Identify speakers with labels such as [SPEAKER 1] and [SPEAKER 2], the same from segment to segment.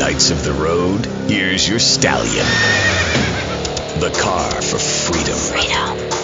[SPEAKER 1] Knights of the road, here's your stallion. The car for freedom.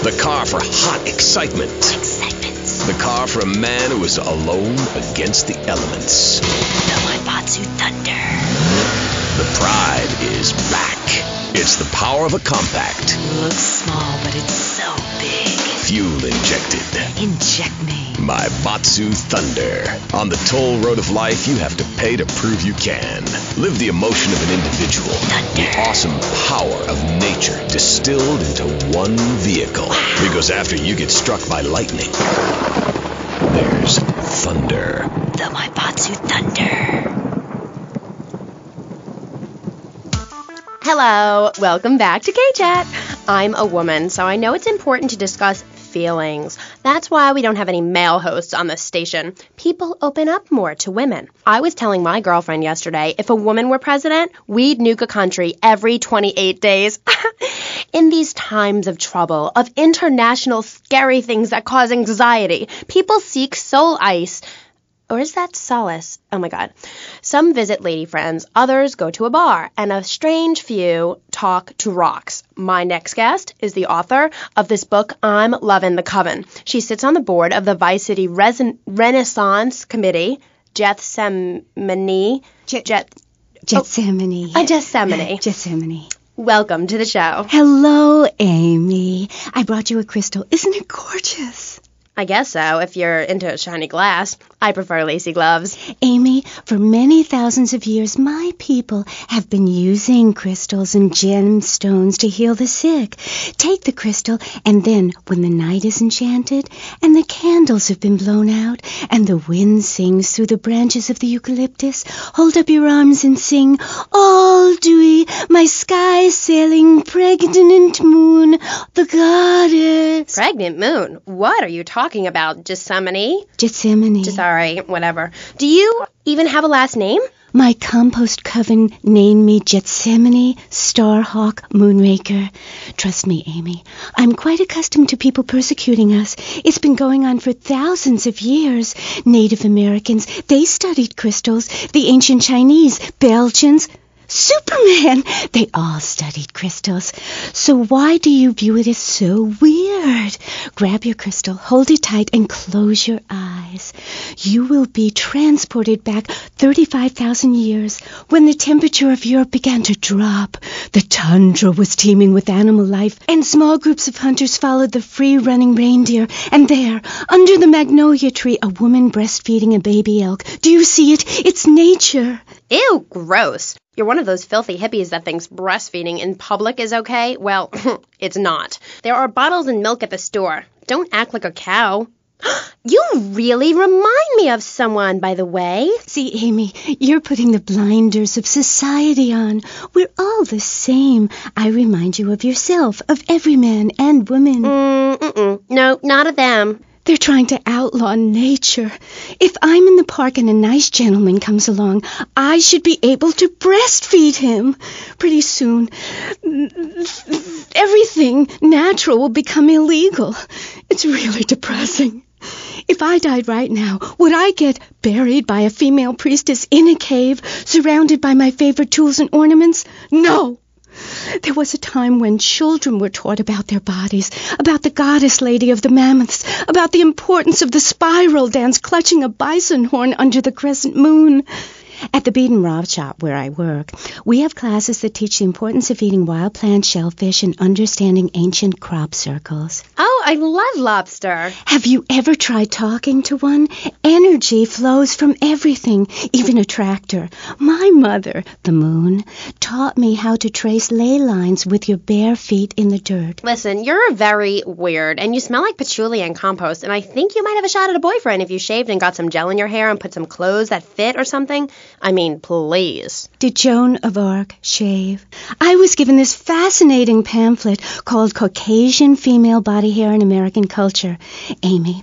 [SPEAKER 1] The car for hot excitement. The car for a man who is alone against the elements.
[SPEAKER 2] The Waibatsu Thunder.
[SPEAKER 1] The pride is back. It's the power of a compact.
[SPEAKER 2] Looks small, but it's so big.
[SPEAKER 1] Fuel injected.
[SPEAKER 2] Inject me.
[SPEAKER 1] My Batsu Thunder. On the toll road of life, you have to pay to prove you can. Live the emotion of an individual.
[SPEAKER 2] Thunder.
[SPEAKER 1] The awesome power of nature distilled into one vehicle.
[SPEAKER 2] Wow.
[SPEAKER 1] Because after you get struck by lightning, there's thunder.
[SPEAKER 2] The Waibatsu Thunder.
[SPEAKER 3] Hello, welcome back to KCHAT. I'm a woman, so I know it's important to discuss feelings. That's why we don't have any male hosts on this station. People open up more to women. I was telling my girlfriend yesterday, if a woman were president, we'd nuke a country every 28 days. In these times of trouble, of international scary things that cause anxiety, people seek soul ice. Or is that solace? Oh my God. Some visit lady friends, others go to a bar, and a strange few talk to rocks. My next guest is the author of this book, I'm Lovin' the Coven. She sits on the board of the Vice City Renaissance Committee, Gethsemane.
[SPEAKER 4] Gethsemane.
[SPEAKER 3] Welcome to the show.
[SPEAKER 4] Hello, Amy. I brought you a crystal. Isn't it gorgeous?
[SPEAKER 3] I guess so, if you're into shiny glass. I prefer lacy gloves.
[SPEAKER 4] Amy, for many thousands of years, my people have been using crystals and gemstones to heal the sick. Take the crystal, and then, when the night is enchanted, and the candles have been blown out, and the wind sings through the branches of the eucalyptus, hold up your arms and sing, all dewy, my sky-sailing pregnant moon, the goddess.
[SPEAKER 3] Pregnant moon? What are you talking about? Gethsemane?
[SPEAKER 4] Gethsemane.
[SPEAKER 3] Sorry, whatever. Do you even have a last name?
[SPEAKER 4] My compost coven named me Gethsemane Starhawk Moonraker. Trust me, Amy, I'm quite accustomed to people persecuting us. It's been going on for thousands of years. Native Americans, they studied crystals. The ancient Chinese, Belgians, Superman, they all studied crystals. So why do you view it as so weird? Grab your crystal, hold it tight, and close your eyes. You will be transported back 35,000 years when the temperature of Europe began to drop. The tundra was teeming with animal life, and small groups of hunters followed the free-running reindeer. And there, under the magnolia tree, a woman breastfeeding a baby elk. Do you see it? It's nature.
[SPEAKER 3] Ew, gross. You're one of those filthy hippies that thinks breastfeeding in public is okay? Well, it's not. There are bottles and milk at the store. Don't act like a cow. You really remind me of someone, by the way.
[SPEAKER 4] See, Amy, you're putting the blinders of society on. We're all the same. I remind you of yourself, of every man and woman.
[SPEAKER 3] No, not of them.
[SPEAKER 4] They're trying to outlaw nature. If I'm in the park and a nice gentleman comes along, I should be able to breastfeed him. Pretty soon, everything natural will become illegal. It's really depressing. If I died right now, would I get buried by a female priestess in a cave, surrounded by my favorite tools and ornaments? No! There was a time when children were taught about their bodies, about the goddess lady of the mammoths, about the importance of the spiral dance clutching a bison horn under the crescent moon. At the Bead and Rob shop where I work, we have classes that teach the importance of eating wild plant shellfish and understanding ancient crop circles.
[SPEAKER 3] Oh, I love lobster.
[SPEAKER 4] Have you ever tried talking to one? Energy flows from everything, even a tractor. My mother, the moon, taught me how to trace ley lines with your bare feet in the dirt.
[SPEAKER 3] Listen, you're very weird, and you smell like patchouli and compost, and I think you might have a shot at a boyfriend if you shaved and got some gel in your hair and put some clothes that fit or something. I mean, please.
[SPEAKER 4] Did Joan of Arc shave? I was given this fascinating pamphlet called Caucasian Female Body Hair in American Culture. Amy,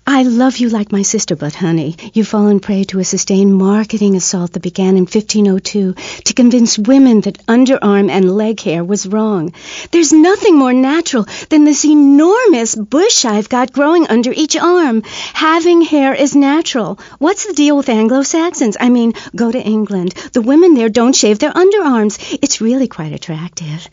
[SPEAKER 4] I love you like my sister, but honey, you've fallen prey to a sustained marketing assault that began in 1502 to convince women that underarm and leg hair was wrong. There's nothing more natural than this enormous bush I've got growing under each arm. Having hair is natural. What's the deal with Anglo-Saxons? I mean, Go to England. The women there don't shave their underarms. It's really quite attractive.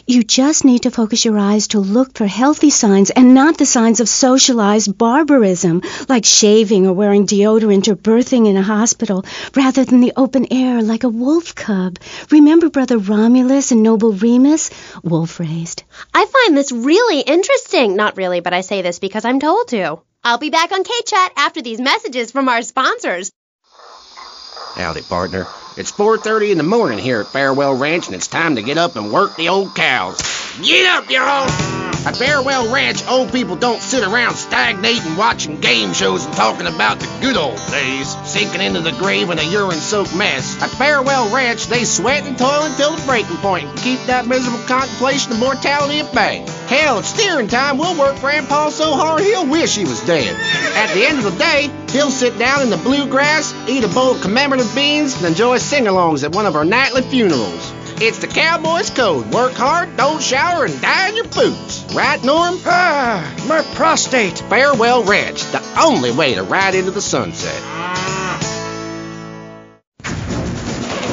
[SPEAKER 4] You just need to focus your eyes to look for healthy signs and not the signs of socialized barbarism, like shaving or wearing deodorant or birthing in a hospital, rather than the open air like a wolf cub. Remember Brother Romulus and Noble Remus? Wolf-raised.
[SPEAKER 3] I find this really interesting. Not really, but I say this because I'm told to. I'll be back on KCHAT after these messages from our sponsors.
[SPEAKER 5] Howdy, partner. It's 4:30 in the morning here at Farewell Ranch, and it's time to get up and work the old cows. Get up, y'all! At Farewell Ranch, old people don't sit around stagnating, watching game shows and talking about the good old days, sinking into the grave in a urine-soaked mess. At Farewell Ranch, they sweat and toil until the breaking point and keep that miserable contemplation of mortality at bay. Hell, at steering time, we'll work Grandpa so hard he'll wish he was dead. At the end of the day, he'll sit down in the bluegrass, eat a bowl of commemorative beans, and enjoy sing-alongs at one of our nightly funerals. It's the cowboy's code. Work hard, don't shower, and die in your boots. Right, Norm?
[SPEAKER 6] My prostate.
[SPEAKER 5] Farewell Ranch, the only way to ride into the sunset.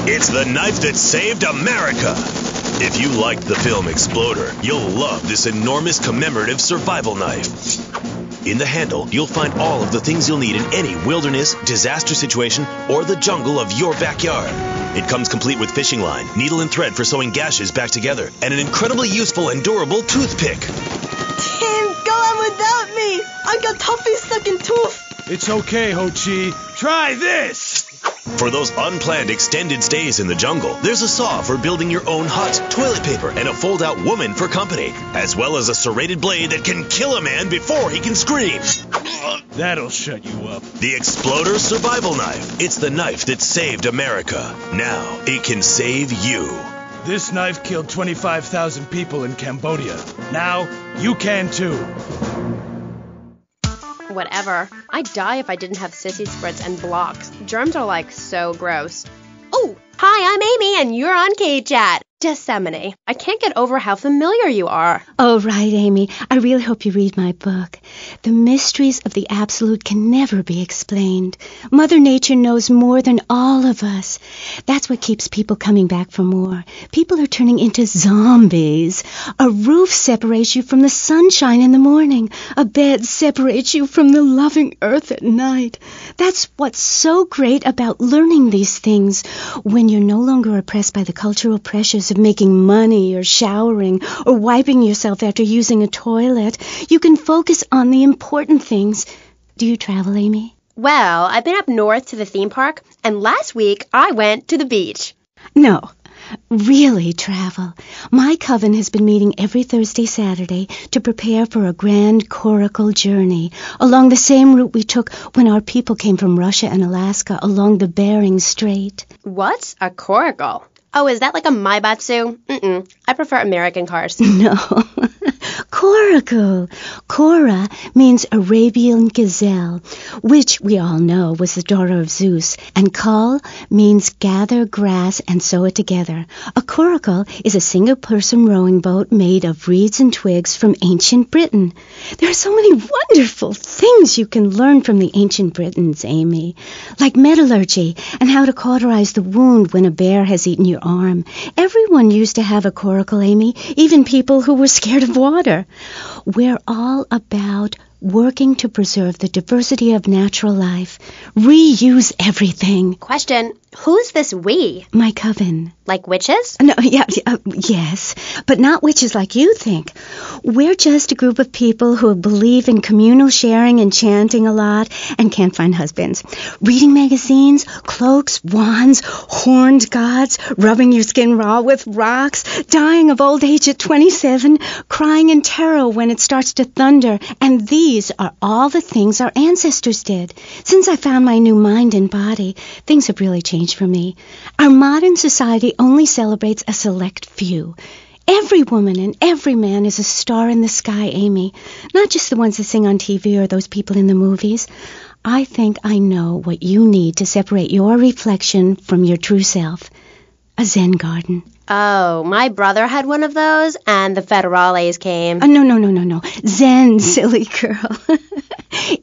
[SPEAKER 1] It's the knife that saved America. If you liked the film Exploder, you'll love this enormous commemorative survival knife. In the handle, you'll find all of the things you'll need in any wilderness, disaster situation, or the jungle of your backyard. It comes complete with fishing line, needle and thread for sewing gashes back together, and an incredibly useful and durable toothpick.
[SPEAKER 7] Tim, go on without me. I got toffee stuck in tooth.
[SPEAKER 6] It's okay, Ho-Chi. Try this.
[SPEAKER 1] For those unplanned extended stays in the jungle, there's a saw for building your own hut, toilet paper, and a fold-out woman for company, as well as a serrated blade that can kill a man before he can scream.
[SPEAKER 6] That'll shut you up.
[SPEAKER 1] The Exploder Survival Knife. It's the knife that saved America. Now, it can save you.
[SPEAKER 6] This knife killed 25,000 people in Cambodia. Now, you can too.
[SPEAKER 3] Whatever. I'd die if I didn't have sissy spritz and blocks. Germs are like so gross. Oh, hi, I'm Amy and you're on KCHAT. Gethsemane. I can't get over how familiar you are.
[SPEAKER 4] Oh, right, Amy. I really hope you read my book. The mysteries of the absolute can never be explained. Mother Nature knows more than all of us. That's what keeps people coming back for more. People are turning into zombies. A roof separates you from the sunshine in the morning. A bed separates you from the loving earth at night. That's what's so great about learning these things. When you're no longer oppressed by the cultural pressures of making money or showering or wiping yourself after using a toilet, you can focus on the important things. Do you travel, Amy?
[SPEAKER 3] Well, I've been up north to the theme park, and last week I went to the beach.
[SPEAKER 4] No, really travel. My Coven has been meeting every Thursday, Saturday to prepare for a grand coracle journey along the same route we took when our people came from Russia and Alaska along the Bering Strait.
[SPEAKER 3] What's a coracle? Oh, is that like a Maibatsu? I prefer American cars.
[SPEAKER 4] No. Coracle. Cora means Arabian gazelle, which we all know was the daughter of Zeus, and Kal means gather grass and sew it together. A coracle is a single-person rowing boat made of reeds and twigs from ancient Britain. There are so many wonderful things you can learn from the ancient Britons, Amy, like metallurgy and how to cauterize the wound when a bear has eaten your arm. Everyone used to have a coracle, Amy, even people who were scared of water. We're all about working to preserve the diversity of natural life. Reuse everything.
[SPEAKER 3] Question, who's this we?
[SPEAKER 4] My Coven.
[SPEAKER 3] Like witches?
[SPEAKER 4] No, yes, but not witches like you think. We're just a group of people who believe in communal sharing and chanting a lot and can't find husbands. Reading magazines, cloaks, wands, horned gods, rubbing your skin raw with rocks, dying of old age at 27, crying in terror when it starts to thunder, and these are all the things our ancestors did. Since I found my new mind and body, things have really changed for me. Our modern society only celebrates a select few. Every woman and every man is a star in the sky, Amy. Not just the ones that sing on TV or those people in the movies. I think I know what you need to separate your reflection from your true self. A Zen garden.
[SPEAKER 3] Oh, my brother had one of those, and the federales came.
[SPEAKER 4] No. Zen, silly girl.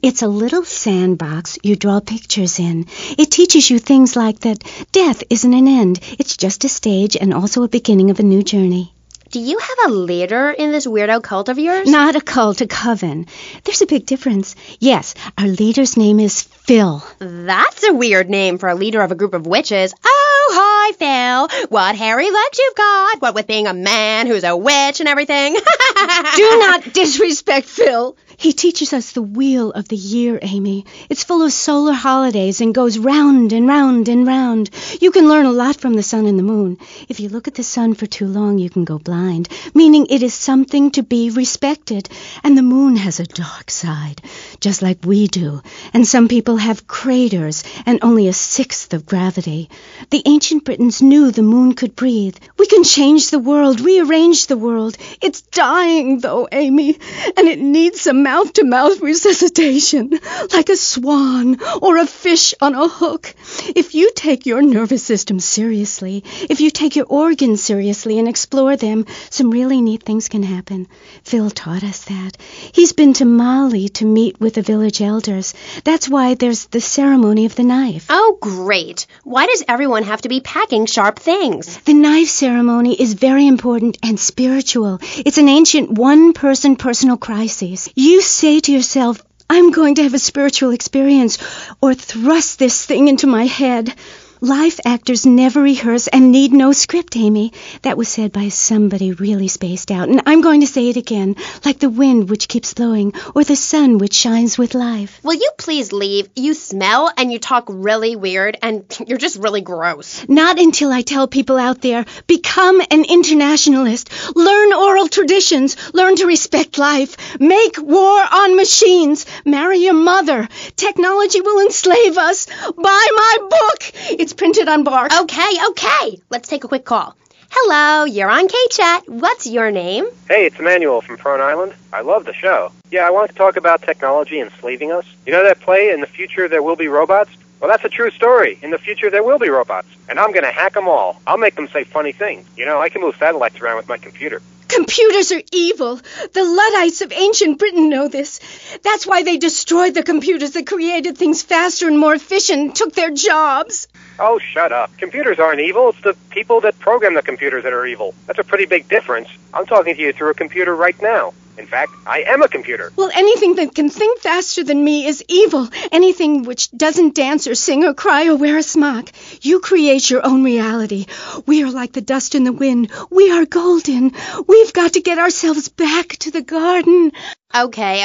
[SPEAKER 4] It's a little sandbox you draw pictures in. It teaches you things like that death isn't an end. It's just a stage and also a beginning of a new journey.
[SPEAKER 3] Do you have a leader in this weirdo cult of yours?
[SPEAKER 4] Not a cult, a coven. There's a big difference. Yes, our leader's name is Phil.
[SPEAKER 3] That's a weird name for a leader of a group of witches. Oh, hi, Phil. What hairy legs you've got. What with being a man who's a witch and everything.
[SPEAKER 4] Do not disrespect Phil. He teaches us the wheel of the year, Amy. It's full of solar holidays and goes round and round and round. You can learn a lot from the sun and the moon. If you look at the sun for too long, you can go blind, meaning it is something to be respected. And the moon has a dark side, just like we do. And some people have craters and only a sixth of gravity. The ancient Britons knew the moon could breathe. We can change the world, rearrange the world. It's dying, though, Amy, and it needs some mouth-to-mouth resuscitation, like a swan or a fish on a hook. If you take your nervous system seriously, if you take your organs seriously and explore them, some really neat things can happen. Phil taught us that. He's been to Mali to meet with the village elders. That's why there's the ceremony of the knife.
[SPEAKER 3] Oh, great. Why does everyone have to be packing sharp things?
[SPEAKER 4] The knife ceremony is very important and spiritual. It's an ancient one-person personal crisis. You say to yourself, I'm going to have a spiritual experience, or thrust this thing into my head. Life actors never rehearse and need no script, Amy. That was said by somebody really spaced out, and I'm going to say it again, like the wind which keeps blowing, or the sun which shines with life.
[SPEAKER 3] Will you please leave? You smell and you talk really weird, and you're just really gross.
[SPEAKER 4] Not until I tell people out there, become an internationalist. Learn oral traditions. Learn to respect life. Make war on machines. Marry your mother. Technology will enslave us. Buy my book. It's printed on bark.
[SPEAKER 3] Okay. Let's take a quick call. Hello, you're on KCHAT. What's your name?
[SPEAKER 8] Hey, it's Emmanuel from Prone Island. I love the show. Yeah, I wanted to talk about technology enslaving us. You know that play, In the Future There Will Be Robots? Well, that's a true story. In the future, there will be robots. And I'm going to hack them all. I'll make them say funny things. You know, I can move satellites around with my computer.
[SPEAKER 4] Computers are evil. The Luddites of ancient Britain know this. That's why they destroyed the computers that created things faster and more efficient and took their jobs.
[SPEAKER 8] Oh, shut up. Computers aren't evil. It's the people that program the computers that are evil. That's a pretty big difference. I'm talking to you through a computer right now. In fact, I am a computer.
[SPEAKER 4] Well, anything that can think faster than me is evil. Anything which doesn't dance or sing or cry or wear a smock. You create your own reality. We are like the dust in the wind. We are golden. We've got to get ourselves back to the garden.
[SPEAKER 3] Okay.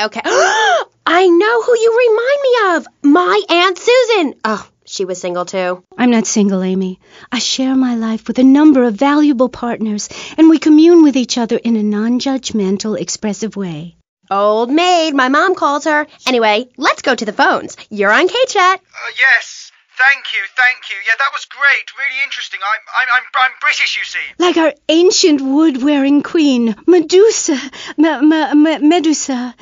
[SPEAKER 3] I know who you remind me of. My Aunt Susan. Oh, she was single too.
[SPEAKER 4] I'm not single, Amy. I share my life with a number of valuable partners, and we commune with each other in a non-judgmental, expressive way.
[SPEAKER 3] Old maid, my mom calls her. Anyway, let's go to the phones. You're on KCHAT.
[SPEAKER 9] Yes. Thank you. Yeah, that was great. Really interesting. I'm British, you see.
[SPEAKER 4] Like our ancient wood-wearing queen, Medusa. Medusa.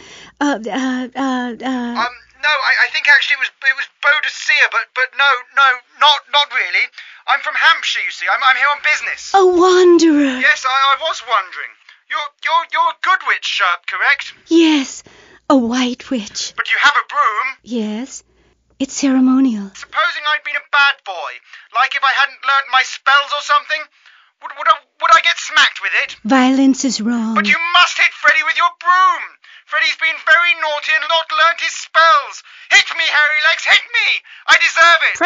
[SPEAKER 9] No, I think actually it was Boadicea, but no, not really. I'm from Hampshire, you see. I'm here on business.
[SPEAKER 4] A wanderer.
[SPEAKER 9] Yes, I was wondering. You're a good witch, correct?
[SPEAKER 4] Yes, a white witch.
[SPEAKER 9] But you have a broom.
[SPEAKER 4] Yes, it's ceremonial.
[SPEAKER 9] Supposing I'd been a bad boy, like if I hadn't learnt my spells or something, would I get smacked with it?
[SPEAKER 4] Violence is wrong.
[SPEAKER 9] But you must hit Freddy with your broom. Freddy's been very naughty and not learnt his spells. Hit me, hairy legs, hit me! I deserve it!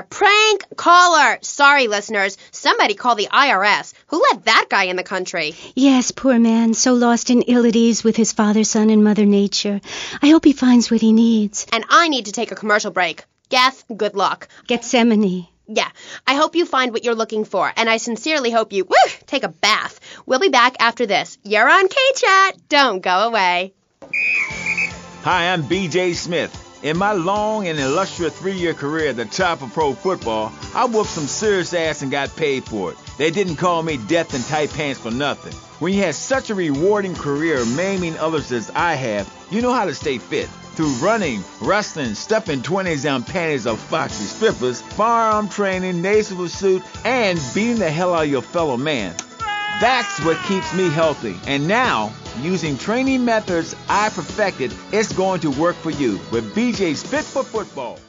[SPEAKER 3] Prank caller! Sorry, listeners. Somebody call the IRS. Who let that guy in the country?
[SPEAKER 4] Yes, poor man, so lost and ill at ease with his father, son, and Mother Nature. I hope he finds what he needs.
[SPEAKER 3] And I need to take a commercial break. Gath, good luck.
[SPEAKER 4] Gethsemane.
[SPEAKER 3] Yeah, I hope you find what you're looking for, and I sincerely hope you take a bath. We'll be back after this. You're on KCHAT. Don't go away.
[SPEAKER 10] Hi, I'm B.J. Smith. In my long and illustrious 3-year career at the top of pro football, I whooped some serious ass and got paid for it. They didn't call me Death in Tight Pants for nothing. When you have such a rewarding career maiming others as I have, you know how to stay fit. Through running, wrestling, stuffing 20s down panties of foxy strippers, firearm training, nasal pursuit, and beating the hell out of your fellow man. That's what keeps me healthy. And now, using training methods I perfected, it's going to work for you with BJ's Fit for Football.